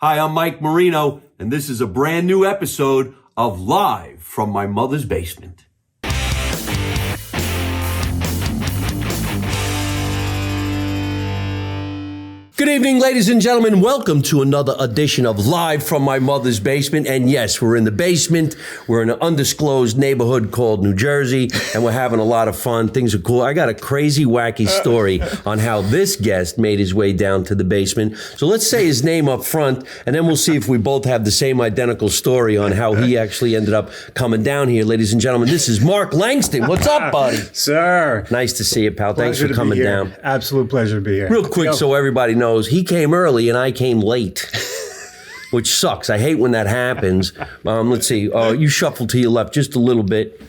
Hi, I'm Mike Marino, and this is a brand new episode of Live from My Mother's Basement. Good evening, ladies and gentlemen. Welcome to another edition of Live from My Mother's Basement. And yes, we're in the basement. We're in an undisclosed neighborhood called New Jersey, and we're having a lot of fun. Things are cool. I got a crazy, wacky story on how this guest made his way down to the basement. So let's say his name up front, and then we'll see if we both have the same identical story on how he actually ended up coming down here. Ladies and gentlemen, this is Mark Langston. What's up, buddy? Sir. Nice to see you, pal. Thanks for coming down. Absolute pleasure to be here. Real quick, so everybody knows, he came early and I came late, which sucks. I hate when that happens. Let's see. You shuffle to your left just a little bit.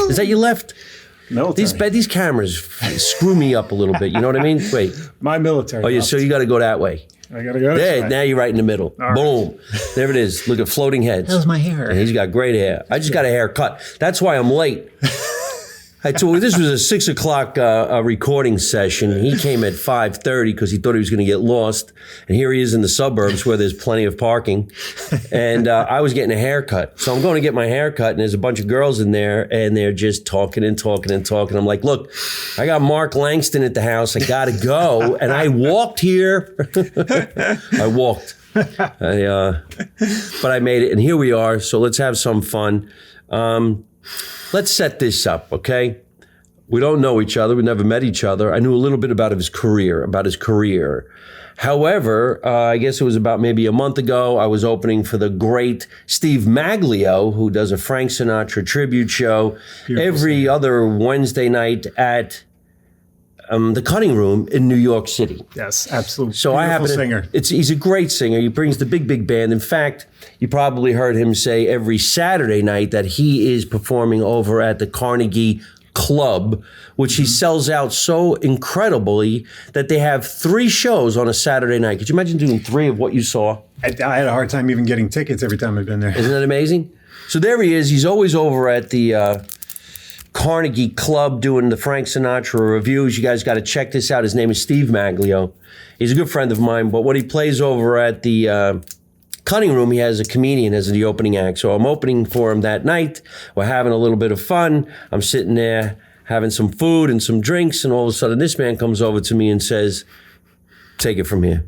Is that your left? Military. These cameras screw me up a little bit. You know what I mean? Wait. My military. Oh, yeah. So you got to go that way. I got to go this way. Now you're right in the middle. All Boom. Right. There it is. Look at floating heads. How's my hair? And he's got great hair. I just got a haircut. That's why I'm late. I told you this was a 6 o'clock recording session. He came at 5:30 because he thought he was going to get lost. And here he is in the suburbs where there's plenty of parking. And I was getting a haircut. So I'm going to get my haircut, and there's a bunch of girls in there, and they're just talking and talking and talking. I'm like, look, I got Mark Langston at the house. I got to go. And I walked here. I walked. But I made it. And here we are. So let's have some fun. Let's set this up, okay? We don't know each other. We never met each other. I knew a little bit about his career. However, I guess it was about maybe a month ago, I was opening for the great Steve Maglio, who does a Frank Sinatra tribute show every other Wednesday night at the Cutting Room in New York City. Yes, absolutely. So I happen to, singer. He's a great singer. He brings the big band. In fact, you probably heard him say every Saturday night that he is performing over at the Carnegie Club, which he sells out so incredibly that they have 3 shows on a Saturday night. Could you imagine doing 3 of what you saw? I had a hard time even getting tickets every time I've been there. Isn't that amazing? So there he is. He's always over at the Carnegie Club doing the Frank Sinatra reviews. You guys got to check this out. His name is Steve Maglio. He's a good friend of mine, but when he plays over at the Cutting Room, he has a comedian as the opening act. So I'm opening for him that night. We're having a little bit of fun. I'm sitting there having some food and some drinks, and all of a sudden this man comes over to me and says, "Take it from here."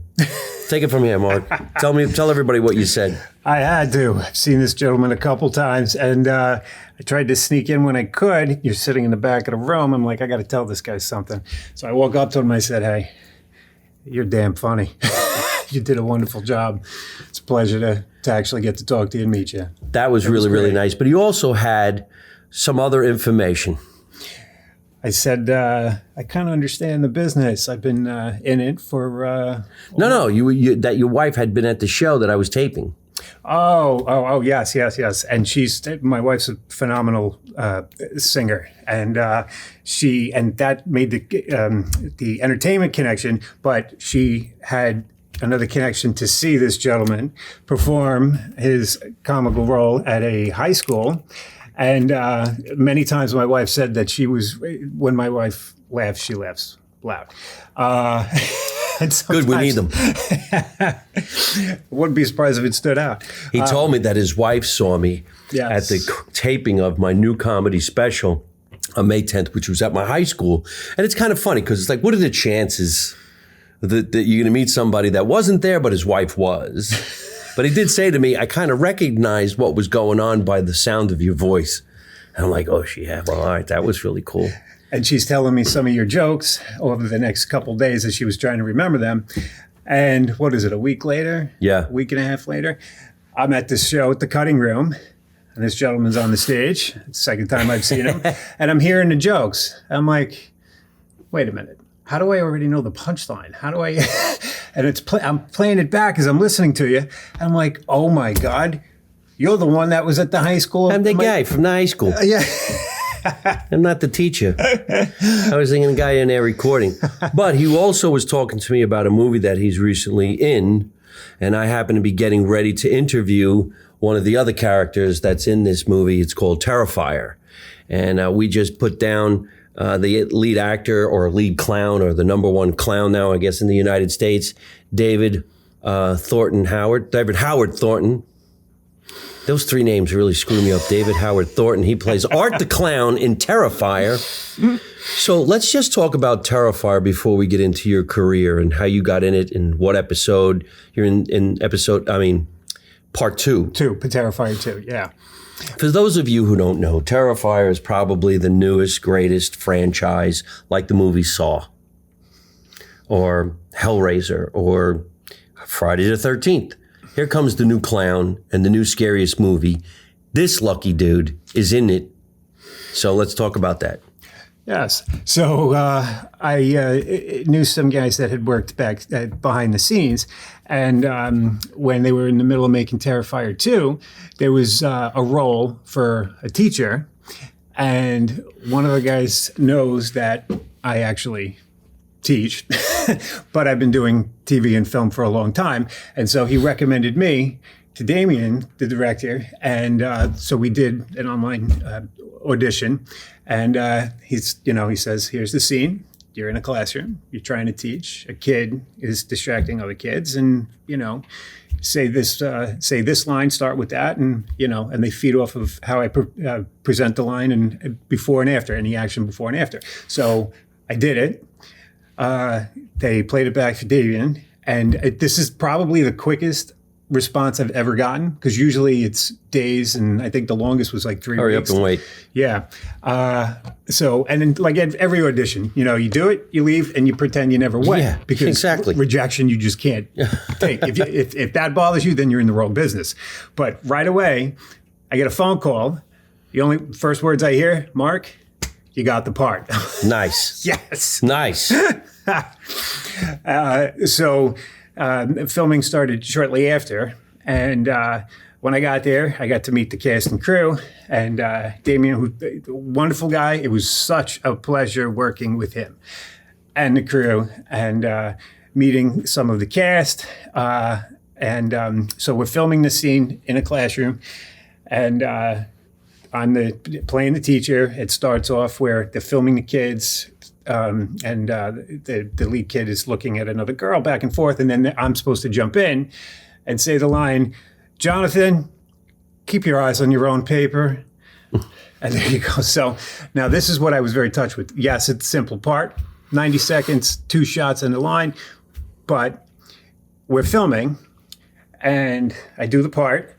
Take it from here, Mark. Tell everybody what you said. I had to. I've seen this gentleman a couple times, and I tried to sneak in when I could. You're sitting in the back of the room. I'm like, I got to tell this guy something. So I woke up to him. I said, "Hey, you're damn funny. You did a wonderful job. It's a pleasure to actually get to talk to you and meet you." That was really nice. But you also had some other information. I said, I kind of understand the business. I've been in it for... No, you that your wife had been at the show that I was taping. Oh, yes. And my wife's a phenomenal singer, and that made the entertainment connection, but she had another connection to see this gentleman perform his comical role at a high school. And many times my wife said that when my wife laughs, she laughs loud. Good, we need them. Wouldn't be surprised if it stood out. He told me that his wife saw me at the taping of my new comedy special on May 10th, which was at my high school. And it's kind of funny because it's like, what are the chances that you're going to meet somebody that wasn't there, but his wife was? But he did say to me, I kind of recognized what was going on by the sound of your voice. And I'm like, oh, yeah, well, all right, that was really cool. And she's telling me some of your jokes over the next couple of days as she was trying to remember them. And what is it, a week later? Yeah. A week and a half later? I'm at this show at the Cutting Room, and this gentleman's on the stage. It's the second time I've seen him. And I'm hearing the jokes. I'm like, wait a minute. How do I already know the punchline? How do I... And I'm playing it back as I'm listening to you. I'm like, oh my God, you're the one that was at the high school. I'm the guy from the high school. Yeah. I'm not the teacher. I was thinking the guy in there recording. But he also was talking to me about a movie that he's recently in. And I happen to be getting ready to interview one of the other characters that's in this movie. It's called Terrifier. And we just put down the lead actor or lead clown or the number one clown now, I guess, in the United States, David David Howard Thornton. Those three names really screw me up. David Howard Thornton. He plays Art the Clown in Terrifier. So let's just talk about Terrifier before we get into your career and how you got in it and what episode. You're in part 2. Terrifier 2, yeah. For those of you who don't know, Terrifier is probably the newest, greatest franchise, like the movie Saw, or Hellraiser, or Friday the 13th. Here comes the new clown and the new scariest movie. This lucky dude is in it. So let's talk about that. Yes. So I knew some guys that had worked back behind the scenes. And when they were in the middle of making Terrifier 2, there was a role for a teacher. And one of the guys knows that I actually teach, but I've been doing TV and film for a long time. And so he recommended me to Damien, the director. And so we did an online audition. And he says, here's the scene. You're in a classroom. You're trying to teach. A kid is distracting other kids. And, say this line, start with that. And, and they feed off of how I present the line and before and after, any action before and after. So I did it. They played it back for Damien, and this is probably the quickest response I've ever gotten, because usually it's days, and I think the longest was like 3 weeks. Hurry up and wait. Yeah. So, and then like at every audition, you do it, you leave, and you pretend you never went. Yeah, because exactly. Rejection you just can't take. If that bothers you, then you're in the wrong business. But right away, I get a phone call. The only first words I hear, Mark, you got the part. Nice. Yes. Nice. So filming started shortly after. And when I got there, I got to meet the cast and crew. And Damien, who's a wonderful guy, it was such a pleasure working with him and the crew and meeting some of the cast. So we're filming the scene in a classroom. And I'm playing the teacher. It starts off where they're filming the kids, and the lead kid is looking at another girl back and forth, and then I'm supposed to jump in and say the line, Jonathan, keep your eyes on your own paper. And there you go. So now this is what I was very touched with. Yes, it's a simple part, 90 seconds, 2 shots in the line, but we're filming, and I do the part.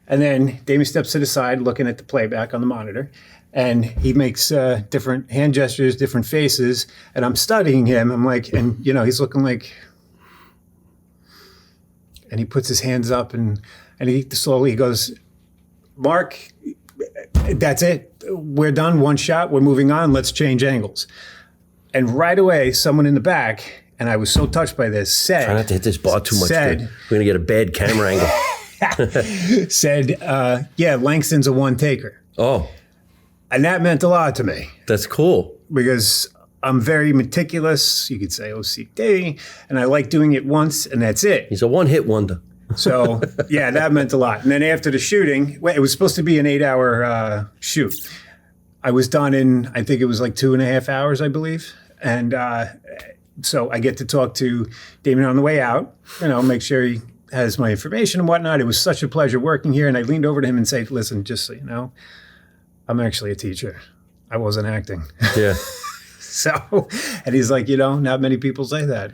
And then Damien steps to the side looking at the playback on the monitor, and he makes different hand gestures, different faces, and I'm studying him. I'm like, and he's looking like, and he puts his hands up and he slowly goes, Mark, that's it. We're done. 1 shot. We're moving on. Let's change angles. And right away, someone in the back, and I was so touched by this, said, try not to hit this bar too much. We're going to get a bad camera angle. said, yeah, Langston's a one-taker. Oh. And that meant a lot to me. That's cool. Because I'm very meticulous. You could say OCD. And I like doing it once, and that's it. He's a one-hit wonder. So, yeah, that meant a lot. And then after the shooting, it was supposed to be an 8-hour shoot. I was done in, I think it was like 2.5 hours, I believe. And so I get to talk to Damien on the way out, make sure he has my information and whatnot. It was such a pleasure working here. And I leaned over to him and said, listen, just so you know, I'm actually a teacher. I wasn't acting. Yeah. So, and he's like, not many people say that.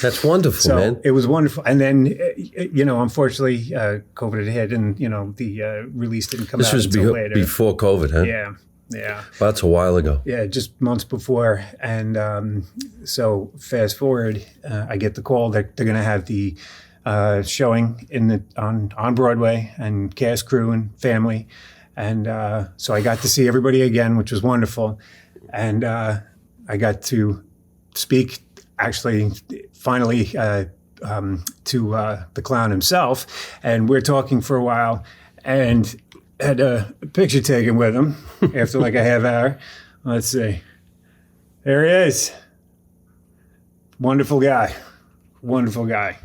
That's wonderful, so man. It was wonderful. And then, unfortunately, COVID had hit and, the release didn't come out until later. This was before COVID, huh? Yeah. Yeah. Well, that's a while ago. Yeah, just months before. And so fast forward, I get the call that they're going to have the showing on Broadway, and cast, crew, and family. And so I got to see everybody again, which was wonderful. And I got to speak, actually, finally, to the clown himself. And we're talking for a while, and had a picture taken with him after like a half hour. Let's see. There he is. Wonderful guy. Wonderful guy.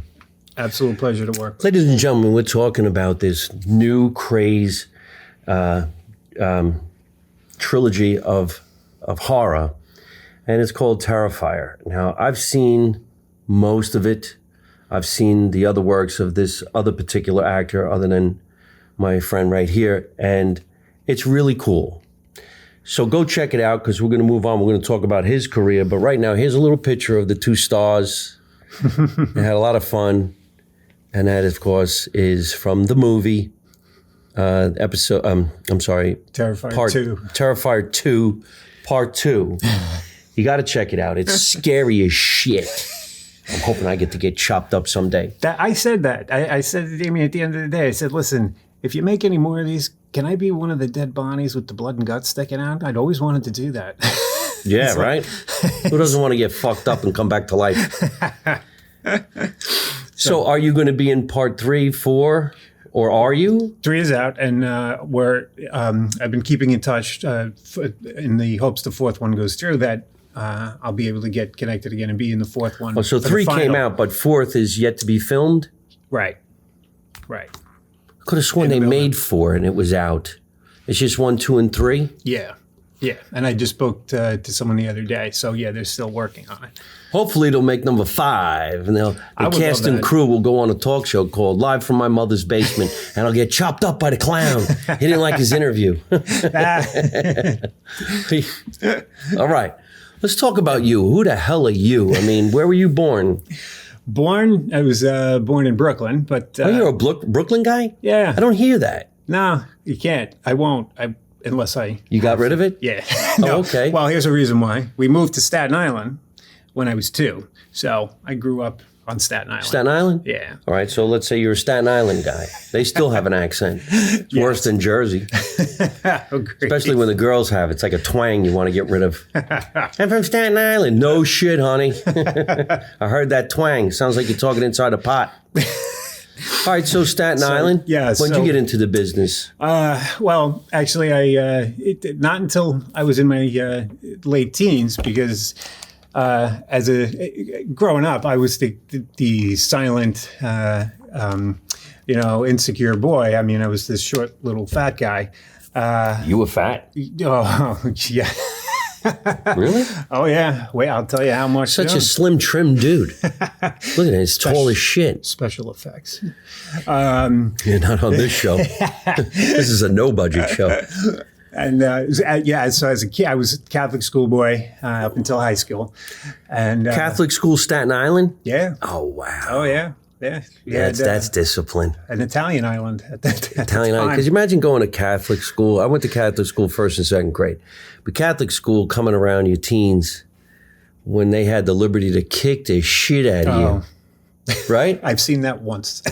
Absolute pleasure to work with. Ladies and gentlemen, we're talking about this new craze trilogy of horror, and it's called Terrifier. Now, I've seen most of it. I've seen the other works of this other particular actor other than my friend right here, and it's really cool. So go check it out, because we're going to move on. We're going to talk about his career, but right now, here's a little picture of the two stars. They had a lot of fun, and that, of course, is from the movie episode. I'm sorry, Terrifier 2. Terrifier 2, Part 2. You got to check it out. It's scary as shit. I'm hoping I get to get chopped up someday. I said that. I said to Damien at the end of the day, I said, listen, if you make any more of these, can I be one of the dead Bonnies with the blood and guts sticking out? I'd always wanted to do that. Yeah, right? Who doesn't want to get fucked up and come back to life? So are you going to be in part 3, 4, or are you? 3 is out, and I've been keeping in touch in the hopes the 4th one goes through, that I'll be able to get connected again and be in the 4th one. Oh, so 3 came out, but 4th is yet to be filmed? Right. Could have sworn they made 4 and it was out. It's just 1, 2, and 3? Yeah. And I just spoke to someone the other day, so yeah, they're still working on it. Hopefully they'll make number 5, and the cast and crew will go on a talk show called Live from My Mother's Basement, and I'll get chopped up by the clown. He didn't like his interview. All right. Let's talk about you. Who the hell are you? I mean, where were you born? I was born in Brooklyn, but... you're a Brooklyn guy? Yeah. I don't hear that. No, you can't. I won't, unless I... You got rid of it? Yeah. No. Oh, okay. Well, here's a reason why. We moved to Staten Island when I was 2, so I grew up on Staten Island. Staten Island? Yeah. All right, so let's say you're a Staten Island guy. They still have an accent. It's worse than Jersey. Especially when the girls have it. It's like a twang you want to get rid of. I'm from Staten Island. No shit, honey. I heard that twang. Sounds like you're talking inside a pot. All right, so Staten Island. Yeah. When did you get into the business? Well, actually, not until I was in my late teens, because growing up, I was the silent, insecure boy. I mean, I was this short little fat guy. You were fat? Oh, yeah. Really? Oh, yeah. Wait, I'll tell you how much. Such a slim, trim dude. Look at it. It's tall as shit. Special effects. You're not on this show. This is a no-budget show. And so as a kid, I was a Catholic schoolboy up until high school. And Catholic school, Staten Island? Yeah. Oh, wow. Oh, yeah. Yeah. That's discipline. An Italian island at that time. Italian island. Because you imagine going to Catholic school. I went to Catholic school 1st and 2nd grade. But Catholic school, coming around your teens, when they had the liberty to kick the shit out of you. Right? I've seen that once.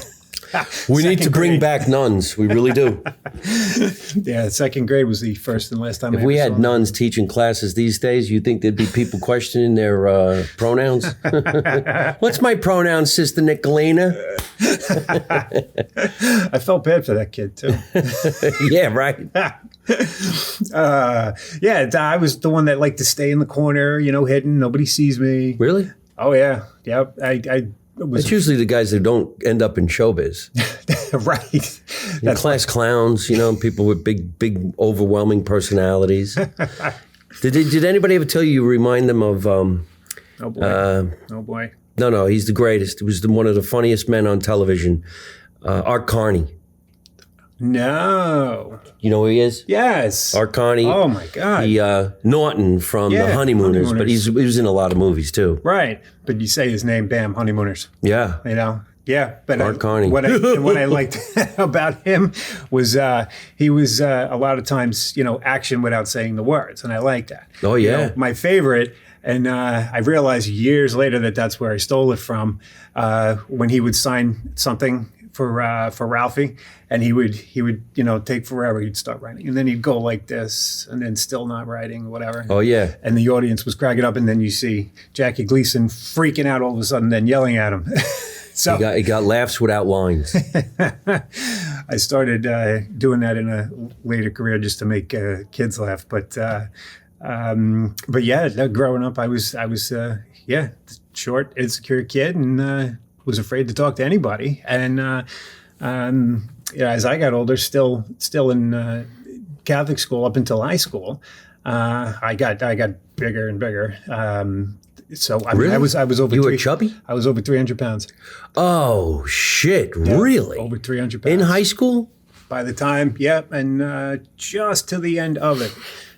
We need to bring back nuns. We really do. Yeah, 2nd grade was the first and last time. If we had nuns teaching classes these days, you think there'd be people questioning their pronouns? What's my pronoun, Sister Nicolina? I felt bad for that kid, too. Yeah, right. I was the one that liked to stay in the corner, hidden. Nobody sees me. Really? Oh, yeah. Yep. It's usually the guys that don't end up in showbiz. Right. Class clowns, people with big, overwhelming personalities. Did anybody ever tell you remind them of... oh, boy. Oh, boy. No, he's the greatest. He was one of the funniest men on television. Art Carney. No. You know who he is? Yes. Art Carney. Oh, my God. The Norton from The Honeymooners, but he was in a lot of movies, too. Right. But you say his name, bam, Honeymooners. Yeah. Yeah. But Art Carney. What I liked about him was he was a lot of times, action without saying the words. And I like that. Oh, yeah. My favorite, and I realized years later that that's where I stole it from, when he would sign something for Ralphie, and he would take forever. He'd start writing, and then he'd go like this, and then still not writing, whatever. Oh yeah. And the audience was cracking up, and then you see Jackie Gleason freaking out all of a sudden, then yelling at him. So he got laughs without lines. I started doing that in a later career just to make kids laugh, but yeah, growing up, I was short, insecure kid, and was afraid to talk to anybody. And as I got older, still in Catholic school up until high school, I got bigger and bigger. So I mean, Really? I was over. You were chubby? I was over 300 pounds. Oh shit! Really? Over 300 pounds In high school? by the time. Yep, and just to the end of it.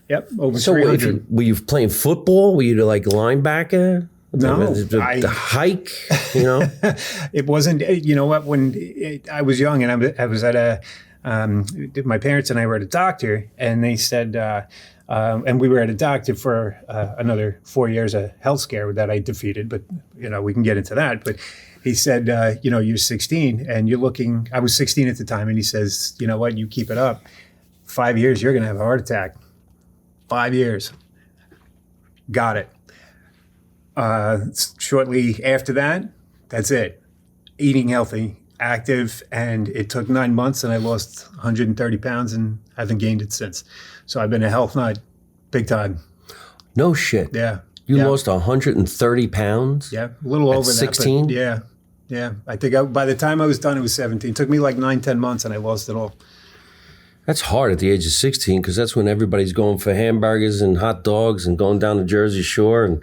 Yep, over So 300. were you playing football? Were you like linebacker? No, the hike. You know. It wasn't. You know what? When I was young, and I was at a. My parents and I were at a doctor, and they said, and we were at a doctor for another 4 years, a health scare that I defeated. But we can get into that. But he said, you're 16, and you're looking. I was 16 at the time, and he says, you know what? You keep it up. 5 years, you're going to have a heart attack. 5 years. Got it. Shortly after that, that's it. Eating healthy, active, and it took 9 months, and I lost 130 pounds, and haven't gained it since. So I've been a health nut, big time. No shit. Yeah. You Yeah. lost 130 pounds? Yeah, a little over 16? that. 16? Yeah. I think by the time I was done, it was 17. It took me like 9-10 months, and I lost it all. That's hard at the age of 16 because that's when everybody's going for hamburgers and hot dogs and going down the Jersey Shore and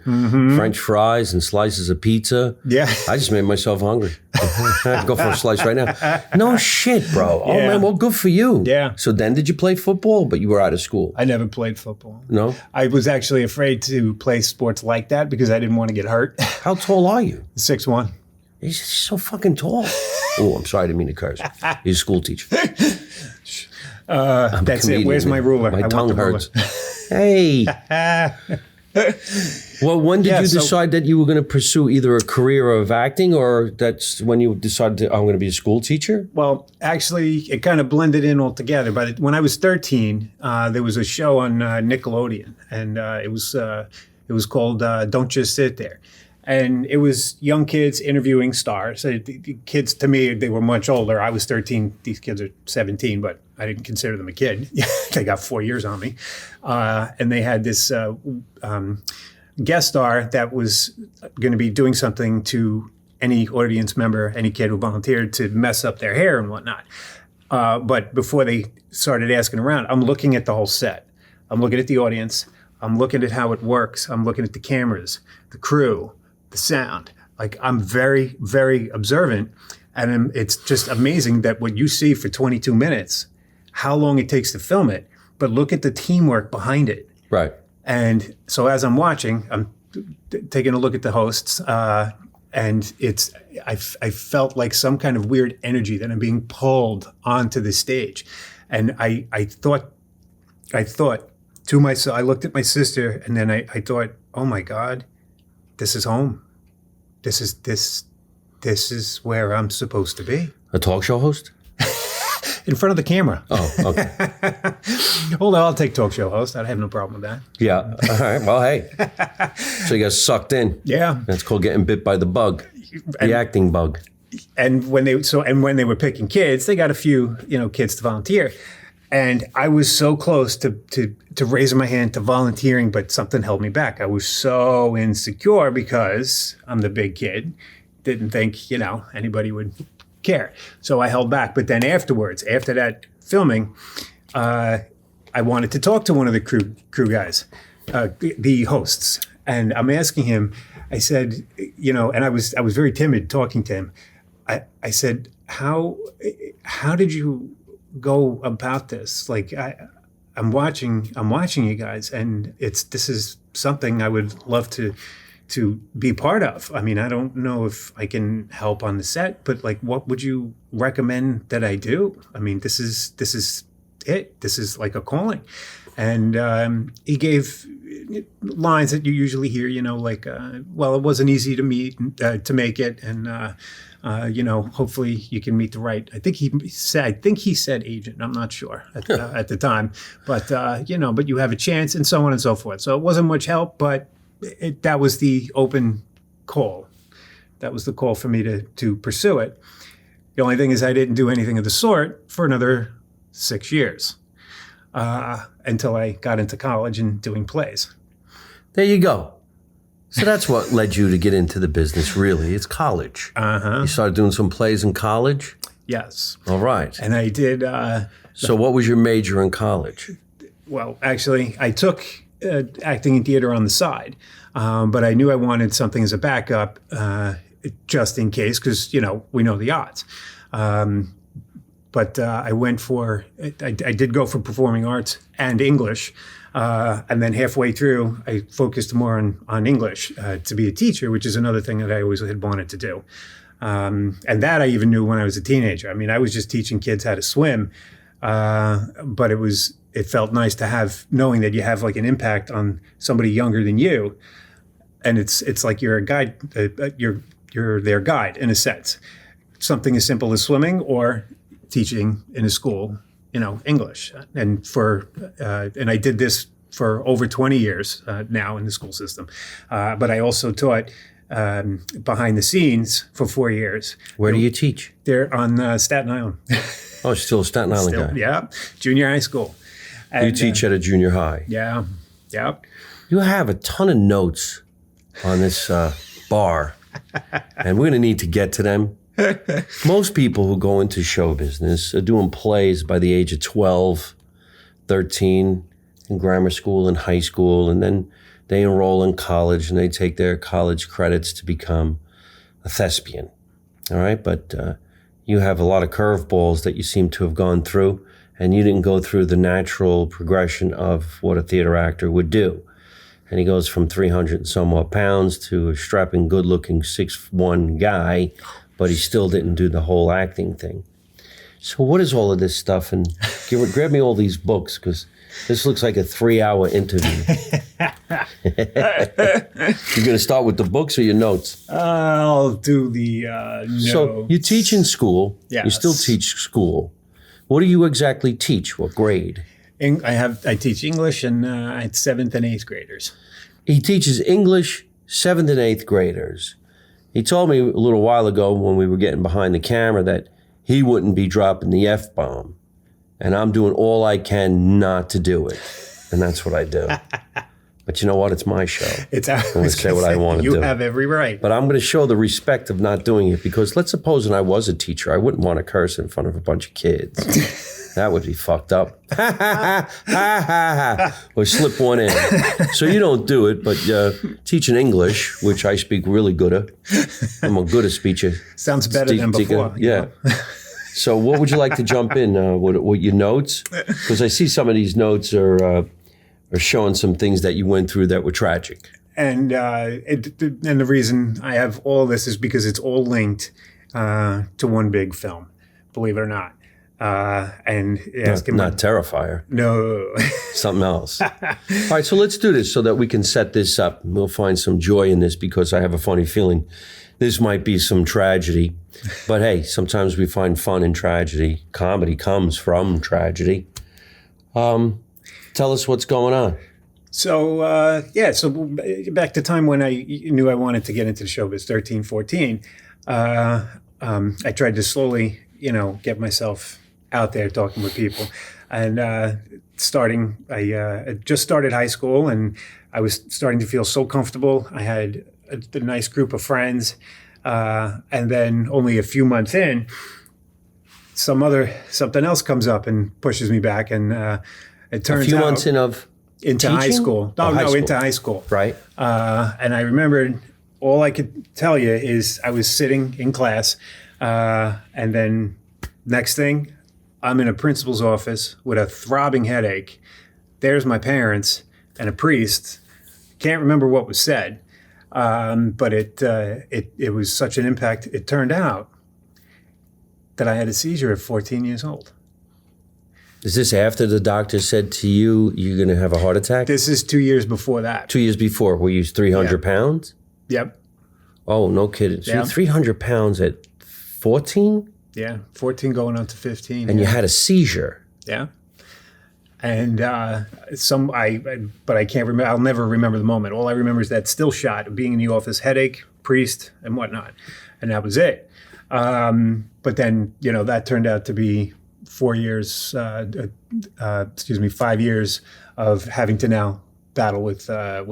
French fries and slices of pizza. Yeah. I just made myself hungry. I go for a slice right now. No shit, bro. Oh, Yeah. man, well, good for you. Yeah. So then did you play football, but you were out of school? I never played football. No? I was actually afraid to play sports like that because I didn't want to get hurt. How tall are you? 6'1". He's so fucking tall. Oh, I'm sorry, I didn't mean to curse. He's a school teacher. I'm a That's it. comedian, Where's my man. ruler? My I want tongue the ruler. hurts. Hey. Well, when did Yeah, you so- decide that you were going to pursue either a career of acting or that's when you decided I'm going to be a school teacher? Well, actually, it kind of blended in all together. But when I was 13, there was a show on Nickelodeon, and it was called "Don't Just Sit There," and it was young kids interviewing stars. The kids, to me, they were much older. I was 13; these kids are 17, but I didn't consider them a kid. They got 4 years on me, and they had this guest star that was going to be doing something to any audience member, any kid who volunteered to mess up their hair and whatnot. But before they started asking around, I'm looking at the whole set. I'm looking at the audience. I'm looking at how it works. I'm looking at the cameras, the crew, the sound. Like, I'm very, very observant. And it's just amazing that what you see for 22 minutes, how long it takes to film it, but look at the teamwork behind it. Right. And so as I'm watching, I'm taking a look at the hosts, and I felt like some kind of weird energy that I'm being pulled onto the stage. And I thought to myself, I looked at my sister, and then I thought, oh my God, this is home. This is where I'm supposed to be. A talk show host? In front of the camera. Oh, okay. Although I'll take talk show host. I have no problem with that. Yeah. All right. Well, hey. So you got sucked in. Yeah. That's called getting bit by the bug, the acting bug. And when they were picking kids, they got a few, kids to volunteer. And I was so close to raising my hand to volunteering, but something held me back. I was so insecure because I'm the big kid. Didn't think, anybody would care. So I held back. But then afterwards, after that filming, I wanted to talk to one of the crew guys, the hosts. And I'm asking him, I said, and I was very timid talking to him. I said, how did you go about this? Like, I'm watching you guys, and this is something I would love to be part of. I mean, I don't know if I can help on the set, but like, what would you recommend that I do? I mean, this is it. This is like a calling. And he gave lines that you usually hear, like, well, it wasn't easy to make it. And, hopefully you can meet the right, I think he said agent. I'm not sure at the time, but you have a chance, and so on and so forth. So it wasn't much help, but that was the open call. That was the call for me to pursue it. The only thing is I didn't do anything of the sort for another 6 years until I got into college and doing plays. There you go. So that's what led you to get into the business, really. It's college. Uh-huh. You started doing some plays in college? Yes. All right. And I did. So what was your major in college? Well, actually, I took acting in theater on the side. But I knew I wanted something as a backup, just in case, because, we know the odds. But I went for, I did go for performing arts and English. And then halfway through, I focused more on English to be a teacher, which is another thing that I always had wanted to do. And that I even knew when I was a teenager. I mean, I was just teaching kids how to swim, but it felt nice to have, knowing that you have like an impact on somebody younger than you. And it's like you're a guide, you're their guide in a sense. Something as simple as swimming or teaching in a school, English. And I did this for over 20 years now in the school system. But I also taught behind the scenes for 4 years. Where do you teach? They're on Staten Island. Oh, still a Staten Island guy. Yeah, junior high school. And, you teach at a junior high. Yeah. You have a ton of notes on this bar, and we're going to need to get to them. Most people who go into show business are doing plays by the age of 12, 13 in grammar school and high school, and then they enroll in college and they take their college credits to become a thespian. All right, but you have a lot of curveballs that you seem to have gone through, and you didn't go through the natural progression of what a theater actor would do. And he goes from 300 and some odd pounds to a strapping, good-looking 6'1" guy, but he still didn't do the whole acting thing. So what is all of this stuff? And grab me all these books, because this looks like a 3-hour interview. You're going to start with the books or your notes? I'll do the notes. So you teach in school. Yes. You still teach school. What do you exactly teach? What grade? I teach English and at 7th and 8th graders. He teaches English, 7th and 8th graders. He told me a little while ago when we were getting behind the camera that he wouldn't be dropping the F-bomb. And I'm doing all I can not to do it. And that's what I do. But you know what? It's my show. I'm going to say what I want to do. You have every right. But I'm going to show the respect of not doing it, because let's suppose I was a teacher. I wouldn't want to curse in front of a bunch of kids. That would be fucked up. Or slip one in. So you don't do it, but teaching English, which I speak really good at. I'm a good at speaking. Sounds better than before. Yeah. So what would you like to jump in? What your notes? Because I see some of these notes are showing some things that you went through that were tragic. And the reason I have all this is because it's all linked to one big film, believe it or not. And not Terrifier. No. Something else. All right, so let's do this so that we can set this up. We'll find some joy in this, because I have a funny feeling this might be some tragedy. But hey, sometimes we find fun in tragedy. Comedy comes from tragedy. Tell us what's going on. So, so back to time when I knew I wanted to get into the showbiz, 13, 14, I tried to slowly, get myself out there talking with people. And I just started high school, and I was starting to feel so comfortable. I had a nice group of friends. And then only a few months in, something else comes up and pushes me back. And it turns out... A few months in of into teaching? high school. Into high school. Right. And I remembered, all I could tell you is I was sitting in class, and then next thing, I'm in a principal's office with a throbbing headache. There's my parents and a priest. Can't remember what was said, but it was such an impact. It turned out that I had a seizure at 14 years old. Is this after the doctor said to you, you're going to have a heart attack? This is 2 years before that. 2 years before. Were you 300 pounds? Yep. Oh, no kidding. So you're 300 pounds at 14? Yeah, 14 going on to 15. And you had a seizure. Yeah. And but I can't remember. I'll never remember the moment. All I remember is that still shot of being in the office, headache, priest, and whatnot. And that was it. But then, that turned out to be 5 years of having to now battle with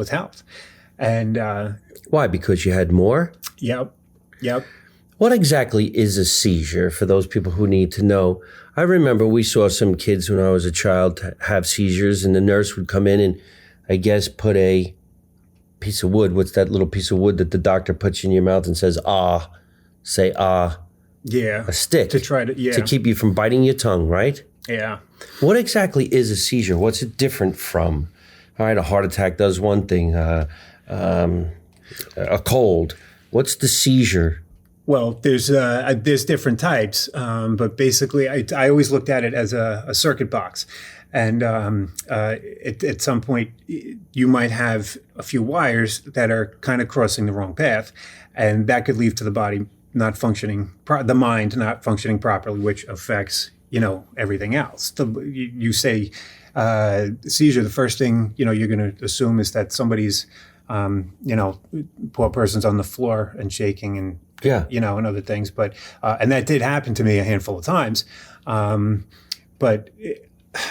health. And why? Because you had more? Yep. What exactly is a seizure for those people who need to know? I remember we saw some kids when I was a child have seizures, and the nurse would come in and I guess, put a piece of wood. What's that little piece of wood that the doctor puts in your mouth and says, ah, say ah. Yeah. A stick. To try to, To keep you from biting your tongue, right? Yeah. What exactly is a seizure? What's it different from? All right, a heart attack does one thing. A cold. What's the seizure? Well, there's different types, but basically, I always looked at it as a circuit box, and at some point, you might have a few wires that are kind of crossing the wrong path, and that could lead to the body not functioning, the mind not functioning properly, which affects everything else. You say seizure, the first thing you're going to assume is that somebody's poor person's on the floor and shaking and and other things. But and that did happen to me a handful of times. But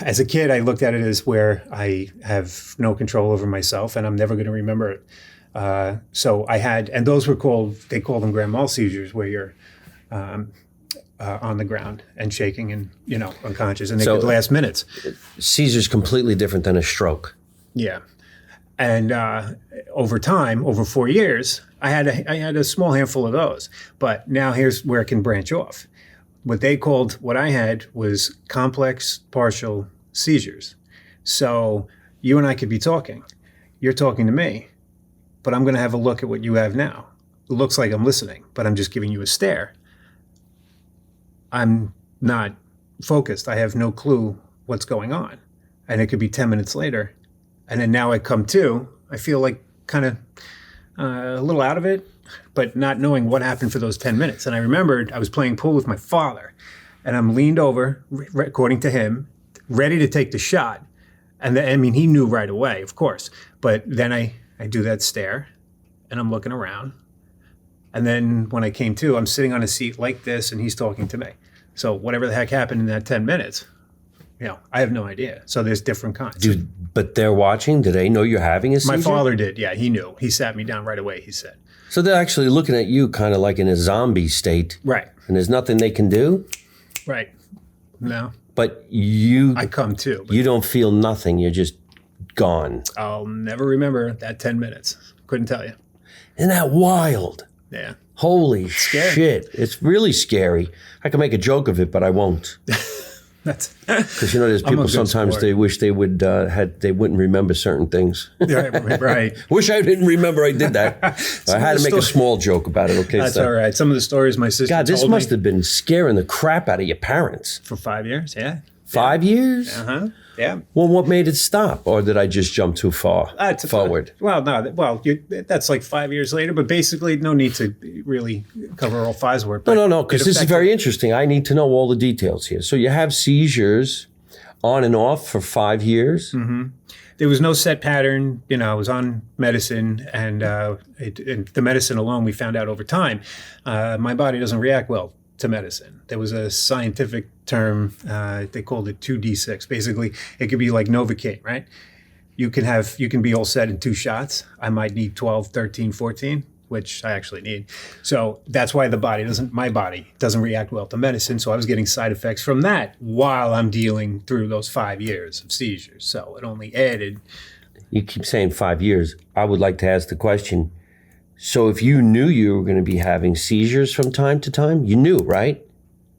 as a kid, I looked at it as where I have no control over myself, and I'm never going to remember it. So I had, and those were they called them grand mal seizures, where you're on the ground and shaking and unconscious, and they could last minutes. Seizures completely different than a stroke. Yeah. And over time, over 4 years, I had a small handful of those. But now here's where it can branch off. What I had was complex partial seizures. So you and I could be talking. You're talking to me, but I'm going to have a look at what you have now. It looks like I'm listening, but I'm just giving you a stare. I'm not focused. I have no clue what's going on. And it could be 10 minutes later. And then now I come to, I feel like kind of a little out of it, but not knowing what happened for those 10 minutes. And I remembered I was playing pool with my father, and I'm leaned over, according to him, ready to take the shot. And he knew right away, of course. But then I do that stare, and I'm looking around. And then when I came to, I'm sitting on a seat like this, and he's talking to me. So whatever the heck happened in that 10 minutes, I have no idea. So there's different kinds. But they're watching? Do they know you're having a seizure? My father did. Yeah, he knew. He sat me down right away, he said. So they're actually looking at you kind of like in a zombie state. Right. And there's nothing they can do? Right. No. But I come to. You don't feel nothing. You're just gone. I'll never remember that 10 minutes. Couldn't tell you. Isn't that wild? Yeah. Holy shit. It's really scary. I can make a joke of it, but I won't. Because there's people sometimes they wish they would they wouldn't remember certain things. Right. Wish I didn't remember I did that. I had to make a small joke about it. Okay, that's all right. Some of the stories my sister told me. God, this must have been scaring the crap out of your parents for 5 years. Yeah. 5 years. Yeah. Well, what made it stop, or did I just jump too far forward? Well, no. Well, that's like 5 years later. But basically, no need to really cover all files work. No. Because this is very interesting. I need to know all the details here. So you have seizures on and off for 5 years. Mm-hmm. There was no set pattern. I was on medicine, and the medicine alone, we found out over time, my body doesn't react well to medicine. There was a scientific term, they called it 2D6. Basically, it could be like Novocaine, right? You can be all set in 2 shots. I might need 12, 13, 14, which I actually need. So that's why my body doesn't react well to medicine. So I was getting side effects from that while I'm dealing through those 5 years of seizures. So it only added. You keep saying 5 years. I would like to ask the question, so if you knew you were going to be having seizures from time to time, you knew, right?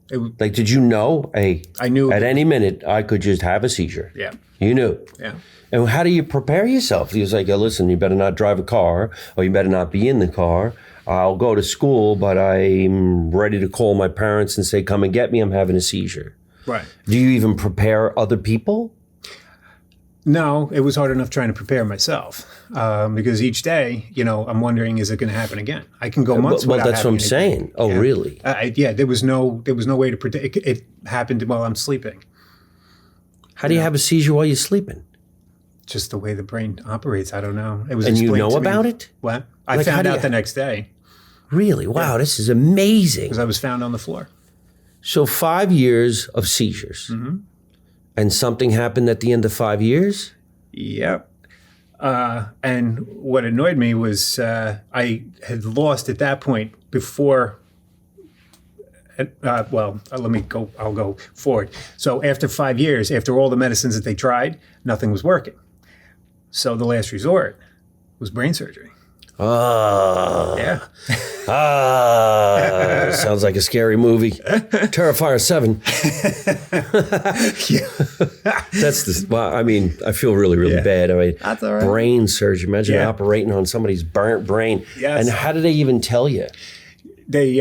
Did you know, hey, I knew at any minute I could just have a seizure? Yeah. You knew? Yeah. And how do you prepare yourself? He was like, listen, you better not drive a car, or you better not be in the car. I'll go to school, but I'm ready to call my parents and say, come and get me. I'm having a seizure. Right. Do you even prepare other people? No, it was hard enough trying to prepare myself because each day, I'm wondering, is it going to happen again? I can go months without that's what I'm saying. Oh, yeah. Really? There was no way to predict. It happened while I'm sleeping. How do you have a seizure while you're sleeping? Just the way the brain operates. I don't know. It was. And you know to about me. it? What? I found out the next day. Really? Wow, This is amazing. Because I was found on the floor. So 5 years of seizures. Mm-hmm. And something happened at the end of 5 years? Yep. And what annoyed me was I had lost at that point before. I'll go forward. So after 5 years, after all the medicines that they tried, nothing was working. So the last resort was brain surgery. Yeah. Sounds like a scary movie. Terrifier 7. That's the. Well, I mean, I feel really bad. I mean, That's all right. Brain surgery. Imagine operating on somebody's burnt brain. Yes. And how do they even tell you? They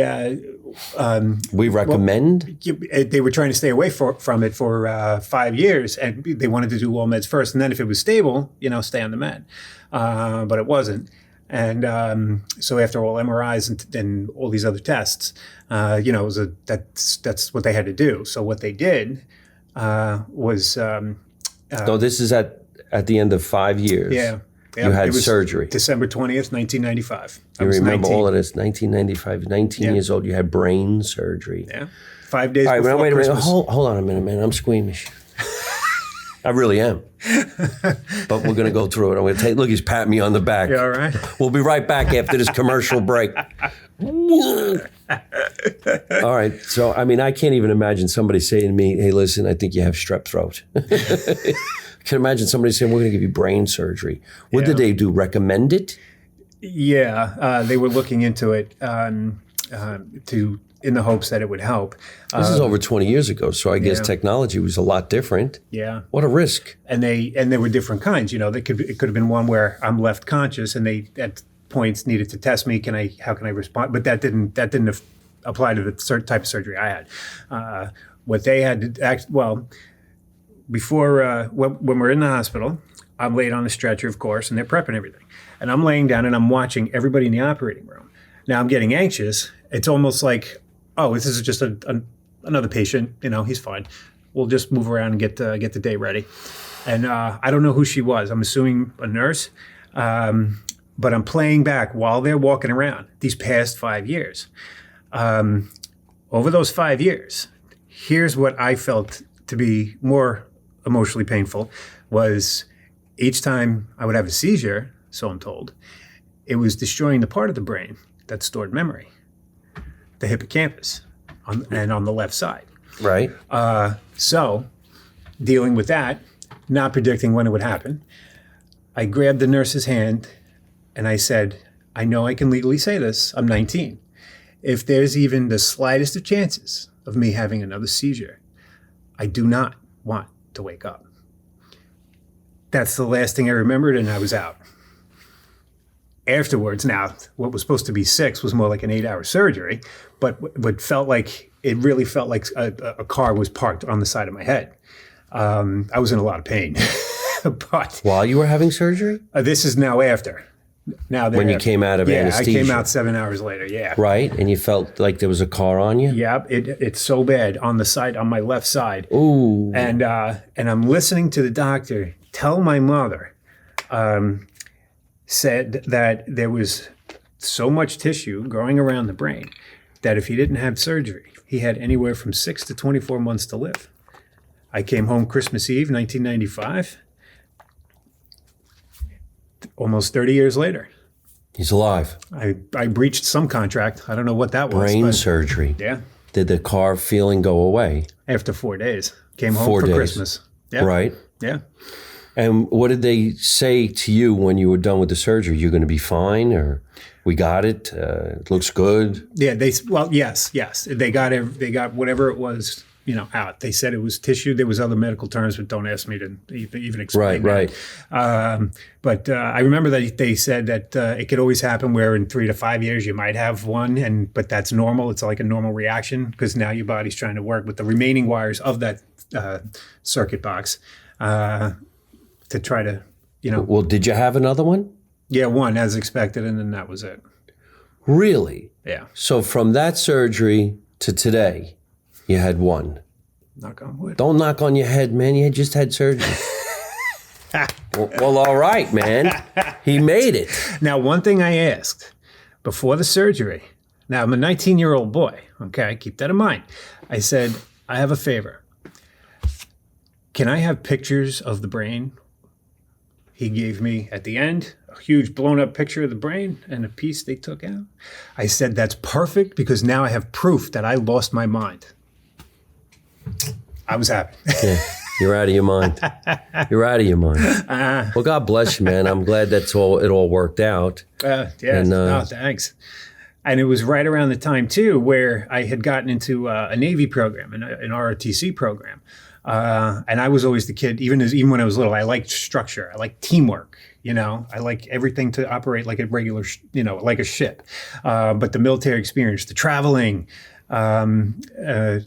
We recommend. they were trying to stay away from it for 5 years, and they wanted to do all meds first, and then if it was stable, stay on the med. But it wasn't. And so after all MRIs and all these other tests, it was that's what they had to do. So what they did was No, this is at the end of 5 years. Yeah. You had it was surgery. December 20th, 1995. You remember all of this. 1995, 19 years old. You had brain surgery. Yeah. 5 days All right, before wait a minute. Christmas. Hold on a minute, man. I'm squeamish. I really am. But we're going to go through it. I'm going to look, he's patting me on the back. You all right? We'll be right back after this commercial break. All right. So, I mean, I can't even imagine somebody saying to me, hey, listen, I think you have strep throat. I can imagine somebody saying, we're going to give you brain surgery. What did they do? Recommend it? Yeah. They were looking into it in the hopes that it would help. This is over 20 years ago, so I guess technology was a lot different. Yeah. What a risk. And there were different kinds. It could have been one where I'm left conscious, and they at points needed to test me. How can I respond? But that didn't apply to the certain type of surgery I had. What they had to act before when we're in the hospital, I'm laid on a stretcher, of course, and they're prepping everything, and I'm laying down and I'm watching everybody in the operating room. Now I'm getting anxious. It's almost like, oh, this is just another patient. He's fine. We'll just move around and get the day ready. And I don't know who she was. I'm assuming a nurse. But I'm playing back while they're walking around these past 5 years. Over those 5 years, here's what I felt to be more emotionally painful was each time I would have a seizure, so I'm told, it was destroying the part of the brain that stored memory, the hippocampus, and on the left side. Right. So dealing with that, not predicting when it would happen, I grabbed the nurse's hand and I said, I know I can legally say this. I'm 19. If there's even the slightest of chances of me having another seizure, I do not want to wake up. That's the last thing I remembered, and I was out. Afterwards, now, what was supposed to be 6 was more like an 8-hour surgery, but it really felt like a car was parked on the side of my head. I was in a lot of pain. But while you were having surgery? This is now after. When you came out of anesthesia. I came out 7 hours later, yeah. Right, and you felt like there was a car on you? Yeah, it's so bad on my left side. Ooh. And I'm listening to the doctor tell my mother, said that there was so much tissue growing around the brain that if he didn't have surgery, he had anywhere from 6 to 24 months to live. I came home Christmas Eve, 1995. Almost 30 years later. He's alive. I breached some contract. I don't know what that was. Brain surgery. Yeah. Did the car feeling go away? After 4 days. Came home for Christmas. Yeah. Right. Yeah. And what did they say to you when you were done with the surgery? You're going to be fine, or we got it? It looks good. Yeah. Yes. They got whatever it was, out. They said it was tissue. There was other medical terms, but don't ask me to even explain that. Right. But I remember that they said that it could always happen where in 3 to 5 years you might have one, but that's normal. It's like a normal reaction because now your body's trying to work with the remaining wires of that circuit box to try to, Well, did you have another one? Yeah, one as expected, and then that was it. Really? Yeah. So from that surgery to today, you had one. Knock on wood. Don't knock on your head, man. You had just had surgery. well, all right, man. He made it. Now, one thing I asked before the surgery, now I'm a 19-year-old boy, okay? Keep that in mind. I said, I have a favor. Can I have pictures of the brain? He gave me, at the end, a huge blown-up picture of the brain and a piece they took out. I said, that's perfect because now I have proof that I lost my mind. I was happy. Yeah. You're out of your mind. You're out of your mind. Well, God bless you, man. I'm glad it all worked out. Thanks. And it was right around the time, too, where I had gotten into a Navy program, an ROTC program. And I was always the kid, even when I was little, I liked structure. I liked teamwork. I like everything to operate like a regular, like a ship. But the military experience, the traveling, the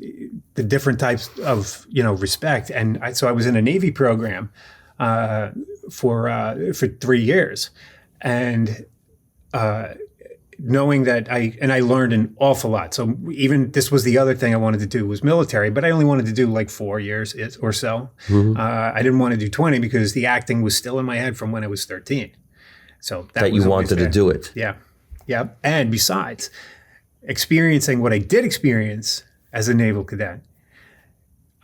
different types of, respect. And so I was in a Navy program for 3 years. And knowing that I learned an awful lot. So even this was the other thing I wanted to do was military, but I only wanted to do like 4 years or so. Mm-hmm. I didn't want to do 20 because the acting was still in my head from when I was 13. So that you wanted to do it. Yeah. Yeah. And besides experiencing what I did experience as a naval cadet,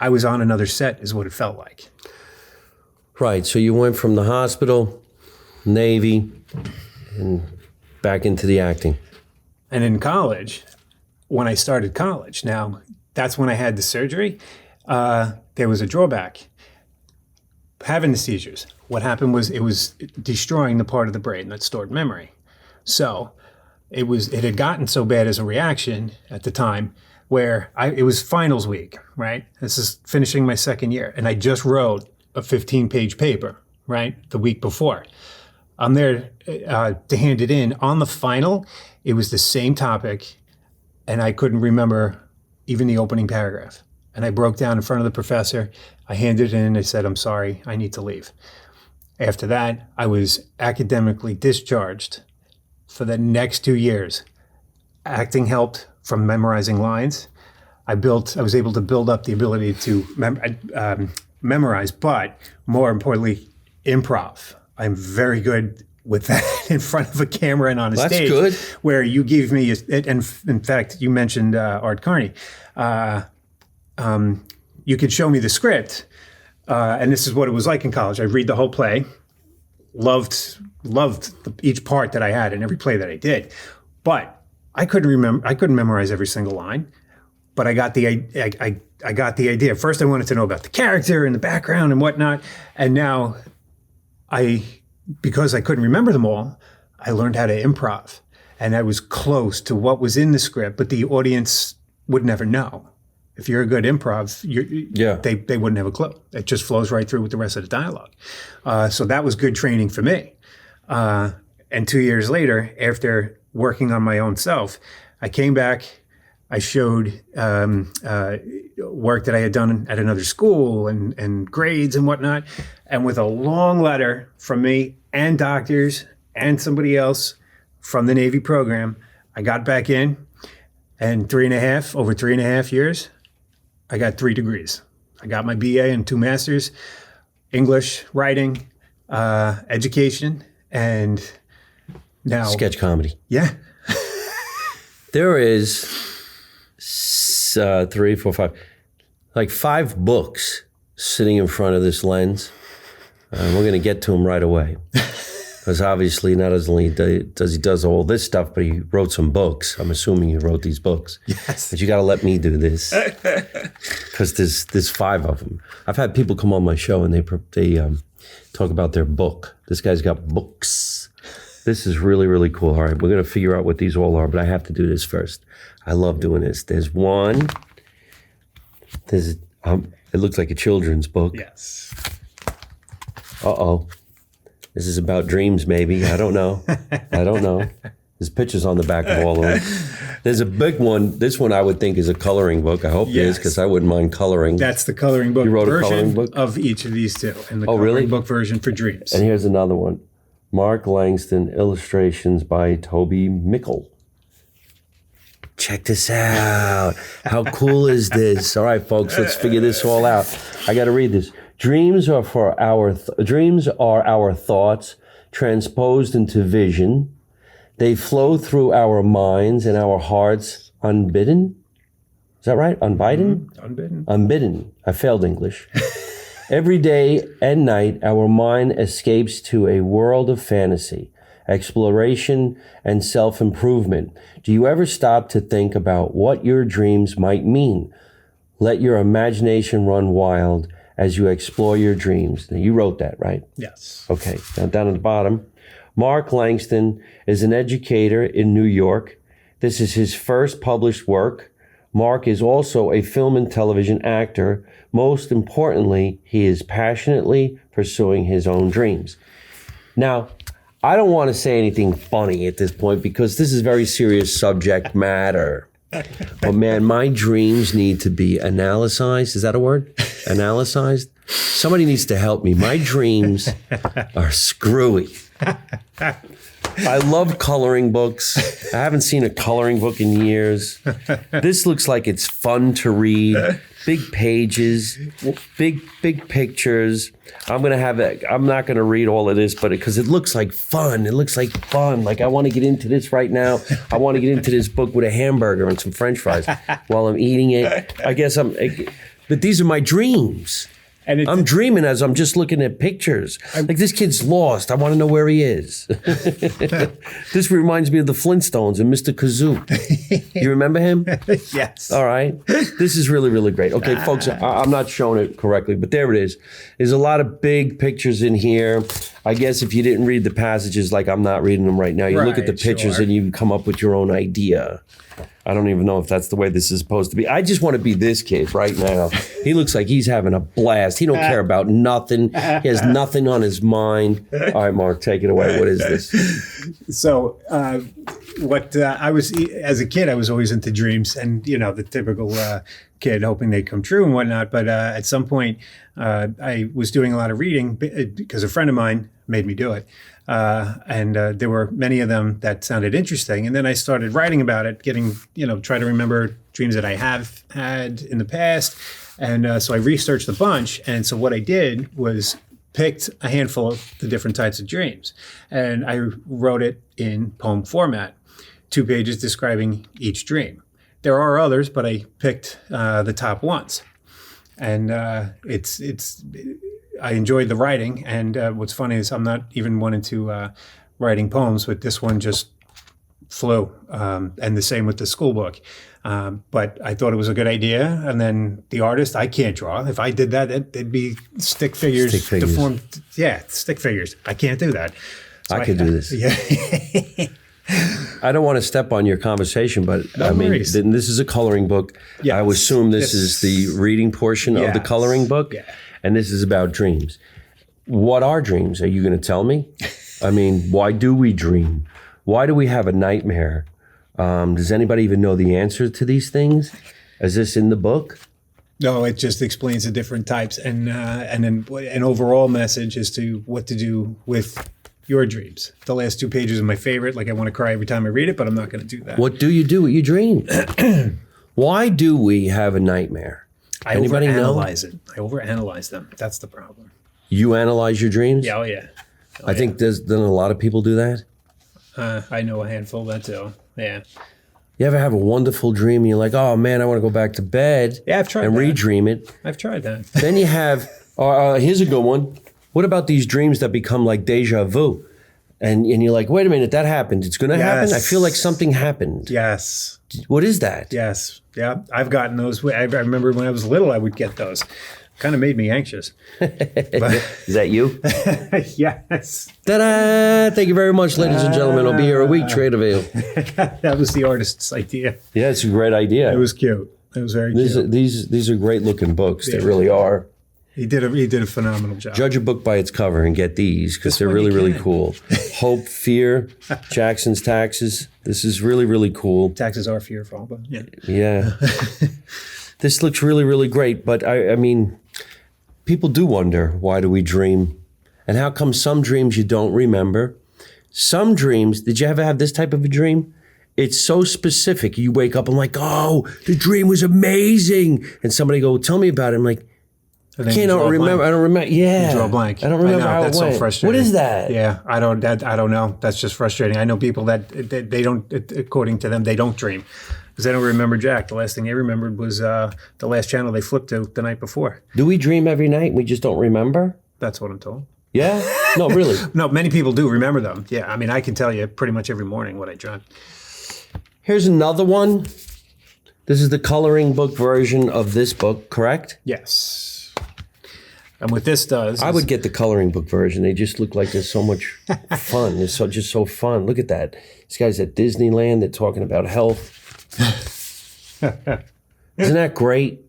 I was on another set is what it felt like. Right. So you went from the hospital, Navy, and back into the acting. And in college, when I started college, now that's when I had the surgery, there was a drawback. Having the seizures, what happened was it was destroying the part of the brain that stored memory. So it had gotten so bad as a reaction at the time where it was finals week, right? This is finishing my second year. And I just wrote a 15-page paper, right? The week before. I'm there to hand it in. On the final, it was the same topic, and I couldn't remember even the opening paragraph. And I broke down in front of the professor. I handed it in. I said, I'm sorry, I need to leave. After that, I was academically discharged for the next 2 years. Acting helped from memorizing lines. I was able to build up the ability to memorize, but more importantly, improv. I'm very good with that in front of a camera and on a stage. That's good. Where you give me, and in fact, you mentioned Art Carney. You could show me the script, and this is what it was like in college. I'd read the whole play, loved each part that I had in every play that I did, but I couldn't memorize every single line. But I got the idea. First, I wanted to know about the character and the background and whatnot, and now because I couldn't remember them all, I learned how to improv. And I was close to what was in the script, but the audience would never know. If you're a good improv, they wouldn't have a clue. It just flows right through with the rest of the dialogue. So that was good training for me. And 2 years later, after working on my own self, I came back. I showed work that I had done at another school and grades and whatnot. And with a long letter from me and doctors and somebody else from the Navy program, I got back in. And over 3.5 years, I got 3 degrees. I got my BA and 2 masters, English, writing, education, and now sketch comedy. Yeah. There is 3, 4, 5, like 5 books sitting in front of this lens. We're going to get to them right away. Because obviously not only does he does all this stuff, but he wrote some books. I'm assuming he wrote these books. Yes. But you got to let me do this. Because there's 5 of them. I've had people come on my show and they talk about their book. This guy's got books. This is really, really cool. All right, we're going to figure out what these all are, but I have to do this first. I love doing this. There's one. It looks like a children's book. Yes. Uh-oh. This is about dreams, maybe. I don't know. There's pictures on the back of all of them. There's a big one. This one I would think is a coloring book. I hope it is, because I wouldn't mind coloring. That's the coloring book you wrote version a coloring book? Of each of these 2. And the coloring really? Book version for dreams. And here's another one. Mark Langston, illustrations by Toby Mickle. Check this out. How cool is this? All right, folks, let's figure this all out. I got to read this. Dreams are our thoughts transposed into vision. They flow through our minds and our hearts unbidden. Is that right? Unbidden? Unbidden. Unbidden. I failed English. Every day and night, our mind escapes to a world of fantasy, exploration, and self-improvement. Do you ever stop to think about what your dreams might mean? Let your imagination run wild as you explore your dreams. Now, you wrote that, right? Yes. Okay, down at the bottom. Mark Langston is an educator in New York. This is his first published work. Mark is also a film and television actor. Most importantly, he is passionately pursuing his own dreams. Now, I don't want to say anything funny at this point because this is very serious subject matter. But man, my dreams need to be analyzed. Is that a word? Analyzed? Somebody needs to help me. My dreams are screwy. I love coloring books. I haven't seen a coloring book in years. This looks like it's fun to read. Big pages, big pictures. I'm not gonna read all of this, but because it looks like fun. It looks like fun. Like I want to get into this right now. I want to get into this book with a hamburger and some French fries while I'm eating it. But these are my dreams. And I'm dreaming as I'm just looking at pictures. Like this kid's lost. I want to know where he is. This reminds me of the Flintstones and Mr. Kazoo. You remember him? Yes. All right. This is really, really great. Okay, folks, I'm not showing it correctly, but there it is. There's a lot of big pictures in here. I guess if you didn't read the passages like I'm not reading them right now, you look at the pictures and you come up with your own idea. I don't even know if that's the way this is supposed to be. I just want to be this kid right now. He looks like he's having a blast. He don't care about nothing. He has nothing on his mind. All right, Mark, take it away. What is this? So I was, as a kid, I was always into dreams and, the typical kid hoping they'd come true and whatnot. But at some point, I was doing a lot of reading because a friend of mine made me do it. And there were many of them that sounded interesting. And then I started writing about it, try to remember dreams that I have had in the past. And so I researched a bunch. And so what I did was picked a handful of the different types of dreams. And I wrote it in poem format, 2 pages describing each dream. There are others, but I picked the top ones. And I enjoyed the writing, and what's funny is I'm not even one into writing poems, but this one just flew, and the same with the school book. But I thought it was a good idea, and then the artist, I can't draw. If I did that, it'd be stick figures. Deformed. Yeah, stick figures. I can't do that. So I could do this. Yeah. I don't want to step on your conversation, but this is a coloring book. Yes. I would assume this is the reading portion of the coloring book. Yeah. And this is about dreams. What are dreams? Are you going to tell me? Why do we dream? Why do we have a nightmare? Does anybody even know the answer to these things? Is this in the book? No, it just explains the different types and then an overall message as to what to do with your dreams. The last 2 pages are my favorite. Like I want to cry every time I read it, but I'm not going to do that. What do you do with your dreams? Why do we have a nightmare? Anybody overanalyze it. I overanalyze them. That's the problem. You analyze your dreams? Yeah, yeah. I think doesn't a lot of people do that? I know a handful that too. Yeah. You ever have a wonderful dream and you're like, oh man, I want to go back to bed. Yeah, I've tried and that. Redream it. I've tried that. Then you have, here's a good one. What about these dreams that become like deja vu? And you're like, wait a minute, that happened. It's going to happen? I feel like something happened. Yes. What is that? Yes. Yeah. I've gotten those. I remember when I was little, I would get those. Kind of made me anxious. Is that you? Yes. Ta-da! Thank you very much, ladies and gentlemen. I'll be here a week, Trader Vale. That was the artist's idea. Yeah, it's a great idea. It was cute. It was very cute. These are great looking books. They really are. He did a phenomenal job. Judge a book by its cover and get these because they're really, really cool. Hope, Fear, Jackson's Taxes. This is really, really cool. Taxes are fearful, but yeah. Yeah. This looks really, really great. But I mean, people do wonder, why do we dream? And how come some dreams you don't remember? Some dreams, did you ever have this type of a dream? It's so specific. You wake up and like, oh, the dream was amazing. And somebody go, tell me about it. I'm like, I don't remember. Yeah. You draw a blank. I don't remember how that's it went. So frustrating. What is that? Yeah, I don't know. That's just frustrating. I know people that they don't, according to them, they don't dream because they don't remember jack. The last thing they remembered was the last channel they flipped to the night before. Do we dream every night and we just don't remember? That's what I'm told. Yeah? No, really? No, many people do remember them. Yeah, I mean, I can tell you pretty much every morning what I dreamt. Here's another one. This is the coloring book version of this book, correct? Yes. And what this does, I would get the coloring book version. They just look like they're so much fun. They're just so fun. Look at that. These guys at Disneyland, they're talking about health. Isn't that great?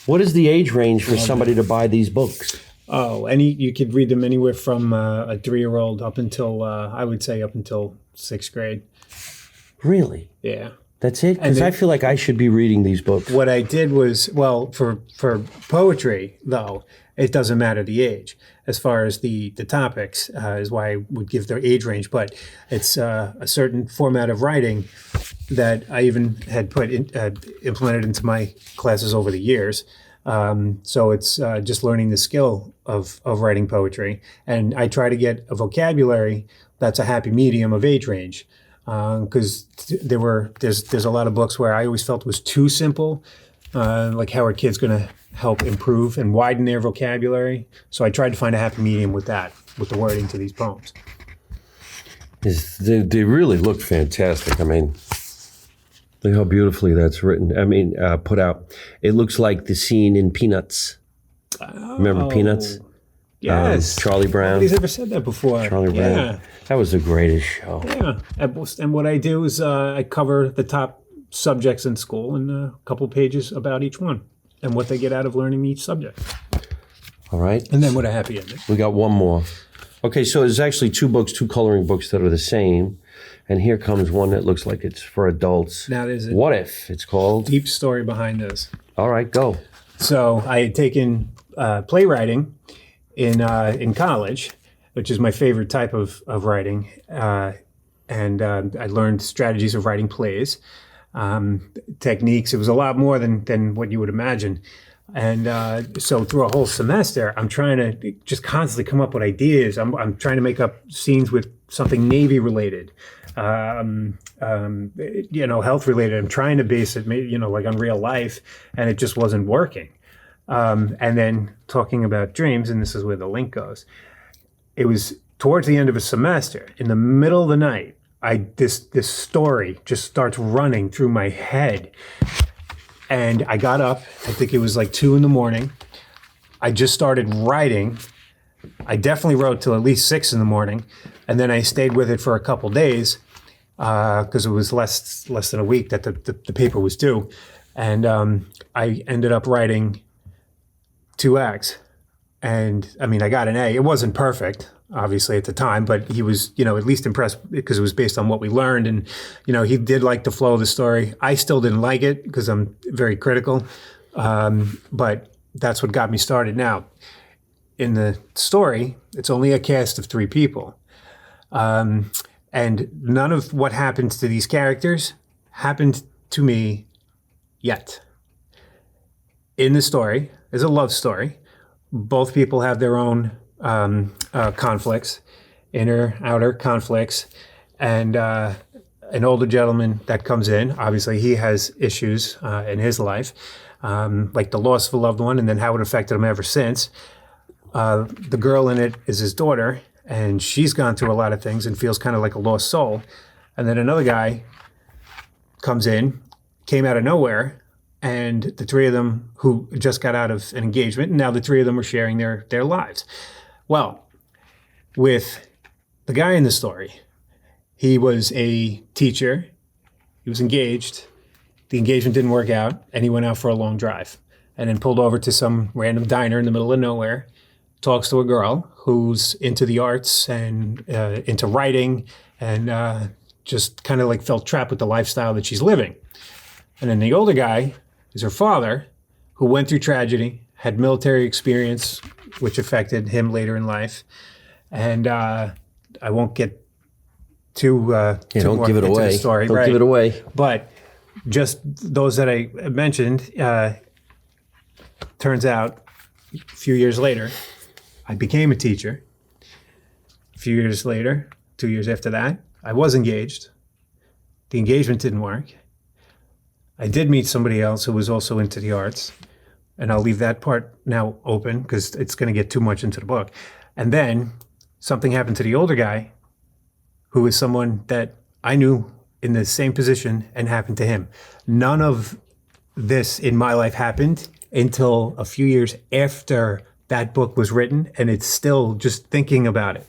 What is the age range for somebody to buy these books? Oh, you could read them anywhere from a 3-year-old up until, I would say up until 6th grade. Really? Yeah. That's it? Because I feel like I should be reading these books. What I did was, well, for poetry, though, it doesn't matter the age. As far as the topics is why I would give their age range. But it's a certain format of writing that I even had implemented into my classes over the years. So it's just learning the skill of writing poetry. And I try to get a vocabulary that's a happy medium of age range. Because there's a lot of books where I always felt it was too simple, like how are kids going to help improve and widen their vocabulary? So I tried to find a happy medium with that, with the wording to these poems. They really look fantastic. I mean, look how beautifully that's written. I mean, put out. It looks like the scene in Peanuts. Remember Peanuts? Yes. Charlie Brown. Nobody's ever said that before. Charlie Brown. Yeah. That was the greatest show. Yeah. And what I do is I cover the top subjects in school and a couple pages about each one and what they get out of learning each subject. All right. And then with a happy ending. We got one more. Okay, so there's actually 2 books, 2 coloring books that are the same. And here comes one that looks like it's for adults. Now there's a What If it's called? deep story behind this. All right, go. So I had taken playwriting in college, which is my favorite type of writing. And I learned strategies of writing plays, techniques. It was a lot more than what you would imagine. And so through a whole semester, I'm trying to just constantly come up with ideas. I'm trying to make up scenes with something Navy related, health related. I'm trying to base it, like on real life, and it just wasn't working. And then talking about dreams, and this is where the link goes. It was towards the end of a semester, in the middle of the night, this story just starts running through my head. And I got up, I think it was like 2 a.m. I just started writing. I definitely wrote till at least 6 a.m. And then I stayed with it for a couple days because it was less than a week that the paper was due. And I ended up writing 2 acts. And I mean, I got an A. It wasn't perfect, obviously, at the time, but he was, at least impressed because it was based on what we learned. And, he did like the flow of the story. I still didn't like it because I'm very critical. But that's what got me started. Now, in the story, it's only a cast of 3 people. And none of what happens to these characters happened to me yet. In the story, it's a love story. Both people have their own conflicts, inner, outer conflicts. And an older gentleman that comes in, obviously he has issues in his life, like the loss of a loved one and then how it affected him ever since. The girl in it is his daughter, and she's gone through a lot of things and feels kind of like a lost soul. And then another guy comes in, came out of nowhere, and the 3 of them who just got out of an engagement, and now the 3 of them are sharing their lives. Well, with the guy in the story, he was a teacher, he was engaged, the engagement didn't work out, and he went out for a long drive, and then pulled over to some random diner in the middle of nowhere, talks to a girl who's into the arts and into writing, and just kind of like felt trapped with the lifestyle that she's living. And then the older guy is her father, who went through tragedy, had military experience, which affected him later in life. And I won't get too don't give it into away. The story, don't right? give it away. But just those that I mentioned, turns out a few years later, I became a teacher. A few years later, 2 years after that, I was engaged. The engagement didn't work. I did meet somebody else who was also into the arts, and I'll leave that part now open because it's going to get too much into the book. And then something happened to the older guy, who is someone that I knew in the same position, and happened to him. None of this in my life happened until a few years after that book was written, and it's still just thinking about it.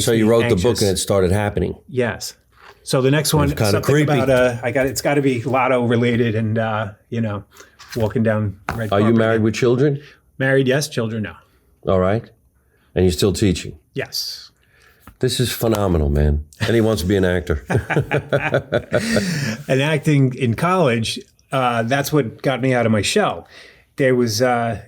So you wrote the book and it started happening. Yes. So the next one, kind of something creepy. about it's got to be lotto related, and walking down red Are you carpet. married with children? Married, yes. Children, no. All right. And you're still teaching? Yes. This is phenomenal, man. And he wants to be an actor. And acting in college, that's what got me out of my shell. There was, I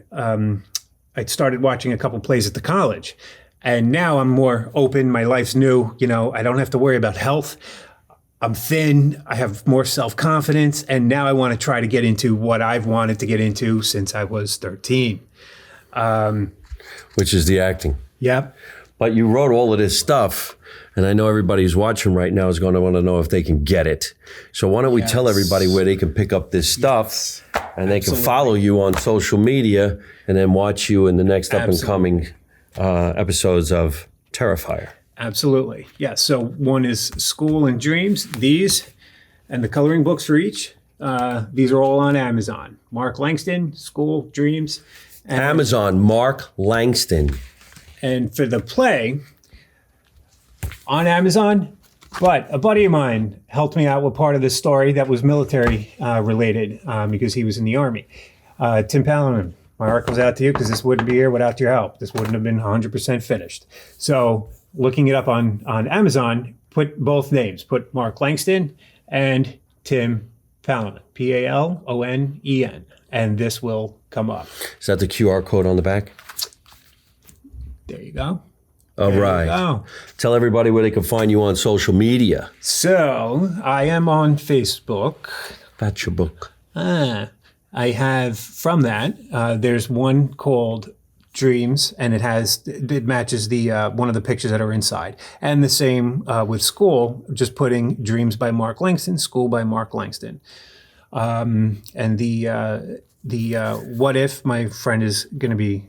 started watching a couple plays at the college, and now I'm more open. My life's new. I don't have to worry about health. I'm thin. I have more self-confidence. And now I want to try to get into what I've wanted to get into since I was 13. Which is the acting. Yep. But you wrote all of this stuff, and I know everybody who's watching right now is going to want to know if they can get it. So why don't we tell everybody where they can pick up this stuff, and they can follow you on social media, and then watch you in the next up-and-coming episodes of Terrifier. Absolutely. Yes. So one is School and Dreams. These and the coloring books for each. These are all on Amazon. Mark Langston, School, Dreams. And Amazon, Mark Langston. And for the play, on Amazon, but a buddy of mine helped me out with part of this story that was military related because he was in the Army. Tim Paladin, my heart goes out to you because this wouldn't be here without your help. This wouldn't have been 100% finished. So looking it up on Amazon, put both names. Put Mark Langston and Tim Paladin, Palonen, and this will come up. Is that the QR code on the back? There you go. All right. Tell everybody where they can find you on social media. So I am on Facebook. That's your book. I have from that. There's one called Dreams, and it matches the one of the pictures that are inside. And the same with School, just putting Dreams by Mark Langston, School by Mark Langston. And the What If, my friend is going to be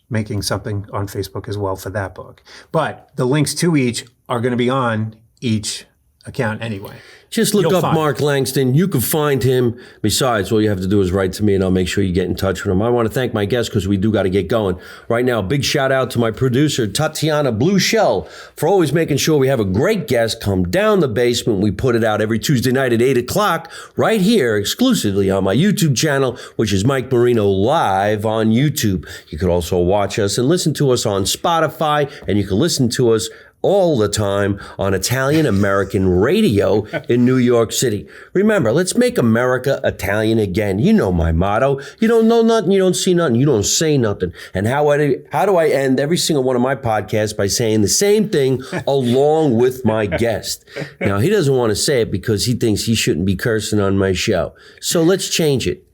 making something on Facebook as well for that book. But the links to each are going to be on each account anyway. Just look up Mark Langston. You can find him. Besides, all you have to do is write to me, and I'll make sure you get in touch with him. I want to thank my guests because we do got to get going. Right now, big shout out to my producer, Tatiana Blue Shell, for always making sure we have a great guest come down the basement. We put it out every Tuesday night at 8 o'clock right here exclusively on my YouTube channel, which is Mike Marino Live on YouTube. You can also watch us and listen to us on Spotify, and you can listen to us all the time on Italian American radio in New York City. Remember, let's make America Italian again. You know my motto. You don't know nothing, you don't see nothing, you don't say nothing. And how do I end every single one of my podcasts by saying the same thing along with my guest? Now, he doesn't want to say it because he thinks he shouldn't be cursing on my show. So let's change it.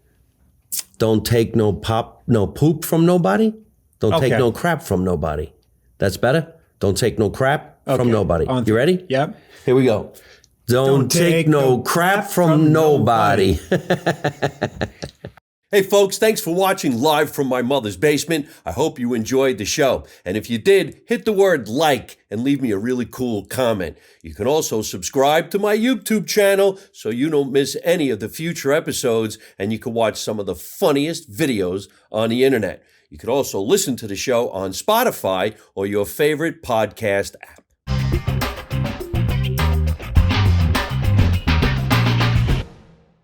Don't take no poop from nobody. Don't take no crap from nobody. That's better? Don't take no crap from nobody. You ready? Yep. Here we go. Don't take no crap from nobody. Hey, folks, thanks for watching live from my mother's basement. I hope you enjoyed the show. And if you did, hit the word like and leave me a really cool comment. You can also subscribe to my YouTube channel so you don't miss any of the future episodes, and you can watch some of the funniest videos on the internet. You can also listen to the show on Spotify or your favorite podcast app.